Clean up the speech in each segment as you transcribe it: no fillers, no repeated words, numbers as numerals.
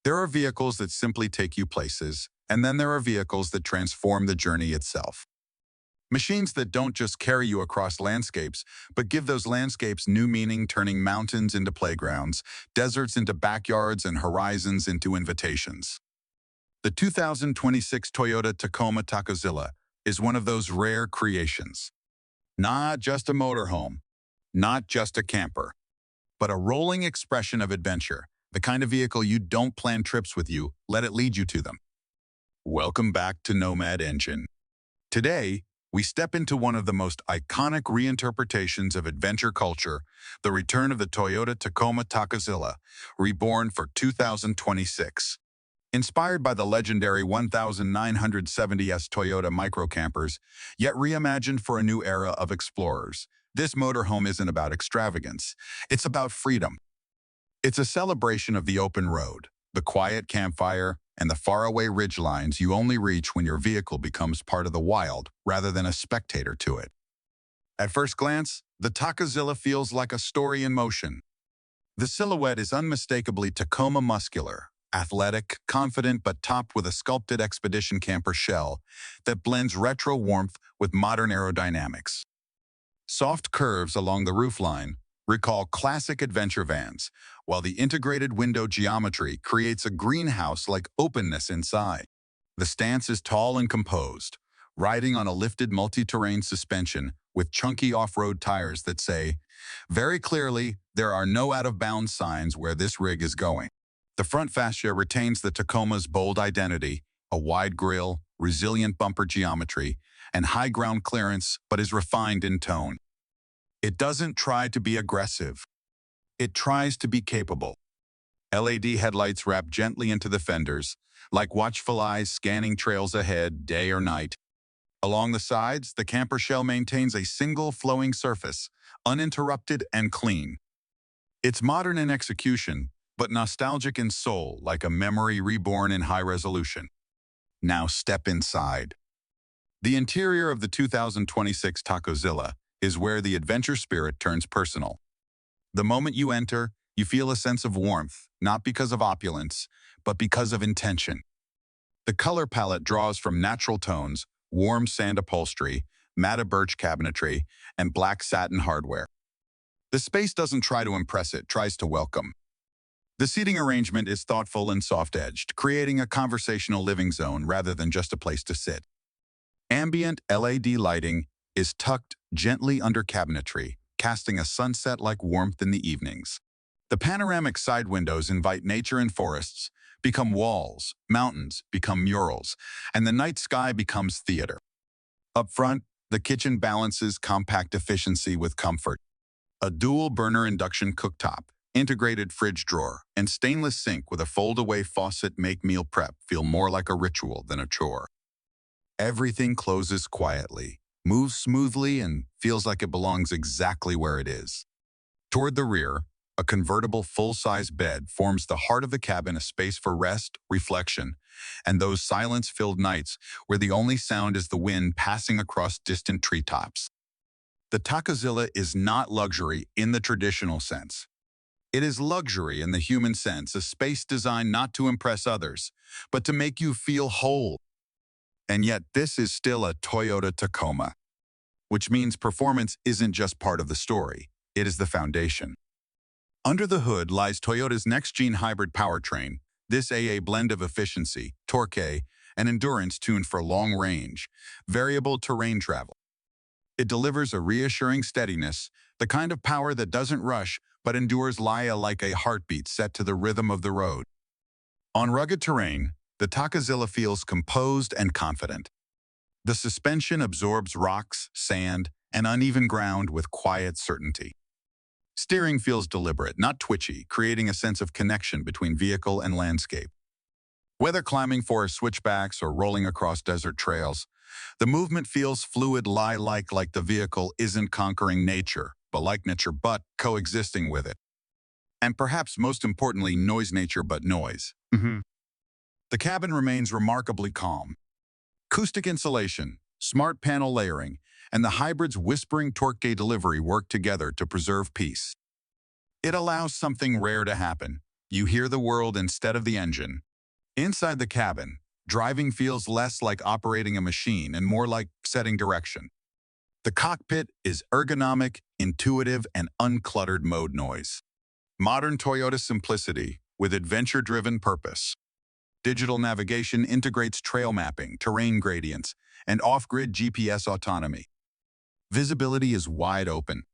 There are vehicles that simply take you places, and then there are vehicles that transform the journey itself. Machines that don't just carry you across landscapes, but give those landscapes new meaning, turning mountains into playgrounds, deserts into backyards, and horizons into invitations. The 2026 Toyota Tacoma Tacozilla is one of those rare creations. Not just a motorhome, not just a camper, but a rolling expression of adventure, the kind of vehicle you don't plan trips with you, let it lead you to them. Welcome back to Nomad Engine. Today, we step into one of the most iconic reinterpretations of adventure culture, the return of the Toyota Tacoma Tacozilla, reborn for 2026. Inspired by the legendary 1970s Toyota microcampers, yet reimagined for a new era of explorers, this motorhome isn't about extravagance. It's about freedom. It's a celebration of the open road, the quiet campfire, and the faraway ridgelines you only reach when your vehicle becomes part of the wild rather than a spectator to it. At first glance, the Tacozilla feels like a story in motion. The silhouette is unmistakably Tacoma muscular, athletic, confident, but topped with a sculpted expedition camper shell that blends retro warmth with modern aerodynamics. Soft curves along the roofline recall classic adventure vans, while the integrated window geometry creates a greenhouse-like openness inside. The stance is tall and composed, riding on a lifted multi-terrain suspension with chunky off-road tires that say, very clearly, there are no out-of-bounds signs where this rig is going. The front fascia retains the Tacoma's bold identity, a wide grille, resilient bumper geometry, and high ground clearance, but is refined in tone. It doesn't try to be aggressive. It tries to be capable. LED headlights wrap gently into the fenders, like watchful eyes scanning trails ahead, day or night. Along the sides, the camper shell maintains a single flowing surface, uninterrupted and clean. It's modern in execution, but nostalgic in soul, like a memory reborn in high resolution. Now step inside. The interior of the 2026 Tacozilla is where the adventure spirit turns personal. The moment you enter, you feel a sense of warmth, not because of opulence, but because of intention. The color palette draws from natural tones, warm sand upholstery, matte birch cabinetry, and black satin hardware. The space doesn't try to impress, it tries to welcome. The seating arrangement is thoughtful and soft-edged, creating a conversational living zone rather than just a place to sit. Ambient LED lighting is tucked gently under cabinetry, casting a sunset-like warmth in the evenings. The panoramic side windows invite nature and forests, become walls, mountains become murals, and the night sky becomes theater. Up front, the kitchen balances compact efficiency with comfort. A dual-burner induction cooktop, integrated fridge drawer, and stainless sink with a fold-away faucet make meal prep feel more like a ritual than a chore. Everything closes quietly, moves smoothly, and feels like it belongs exactly where it is. Toward the rear, a convertible full-size bed forms the heart of the cabin, a space for rest, reflection, and those silence-filled nights where the only sound is the wind passing across distant treetops. The Tacozilla is not luxury in the traditional sense. It is luxury in the human sense, a space designed not to impress others, but to make you feel whole. And yet this is still a Toyota Tacoma, which means performance isn't just part of the story, it is the foundation. Under the hood lies Toyota's next-gen hybrid powertrain, this a blend of efficiency, torque, and endurance tuned for long range, variable terrain travel. It delivers a reassuring steadiness, the kind of power that doesn't rush but endures like a heartbeat set to the rhythm of the road. On rugged terrain, the Tacozilla feels composed and confident. The suspension absorbs rocks, sand, and uneven ground with quiet certainty. Steering feels deliberate, not twitchy, creating a sense of connection between vehicle and landscape. Whether climbing forest switchbacks or rolling across desert trails, the movement feels fluid, like the vehicle isn't conquering nature, but coexisting with it. And perhaps most importantly, nature but noise. The cabin remains remarkably calm. Acoustic insulation, smart panel layering, and the hybrid's whispering torque delivery work together to preserve peace. It allows something rare to happen. You hear the world instead of the engine. Inside the cabin, driving feels less like operating a machine and more like setting direction. The cockpit is ergonomic, intuitive, and uncluttered mode noise. Modern Toyota simplicity with adventure-driven purpose. Digital navigation integrates trail mapping, terrain gradients, and off-grid GPS autonomy. Visibility is wide open.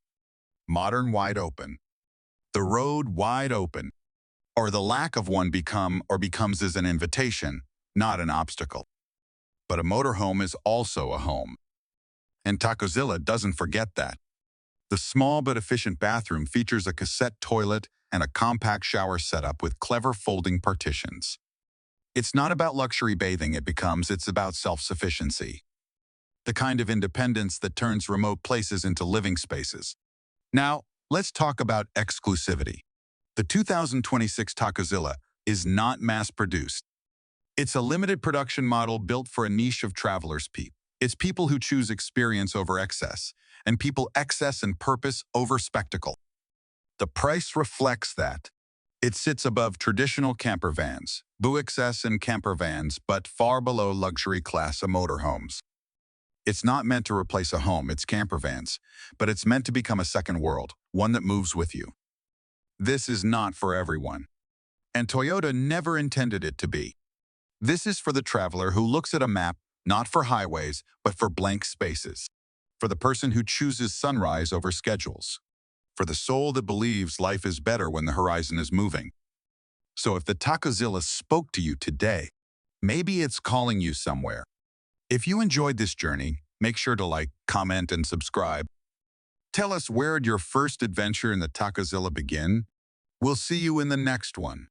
Modern wide open. The road wide open. Or the lack of one becomes as an invitation, not an obstacle. But a motorhome is also a home. And Tacozilla doesn't forget that. The small but efficient bathroom features a cassette toilet and a compact shower setup with clever folding partitions. It's not about luxury bathing it's about self-sufficiency. The kind of independence that turns remote places into living spaces. Now, let's talk about exclusivity. The 2026 Tacozilla is not mass-produced. It's a limited production model built for a niche of travelers' It's people who choose experience over excess, and people excess and purpose over spectacle. The price reflects that. It sits above traditional campervans, BUXS and campervans, but far below luxury class of motorhomes. It's not meant to replace a home, it's campervans, but it's meant to become a second world, one that moves with you. This is not for everyone. And Toyota never intended it to be. This is for the traveler who looks at a map, not for highways, but for blank spaces. For the person who chooses sunrise over schedules. For the soul that believes life is better when the horizon is moving. So if the Tacozilla spoke to you today, maybe it's calling you somewhere. If you enjoyed this journey, make sure to like, comment, and subscribe. Tell us, where did your first adventure in the Tacozilla begin? We'll see you in the next one.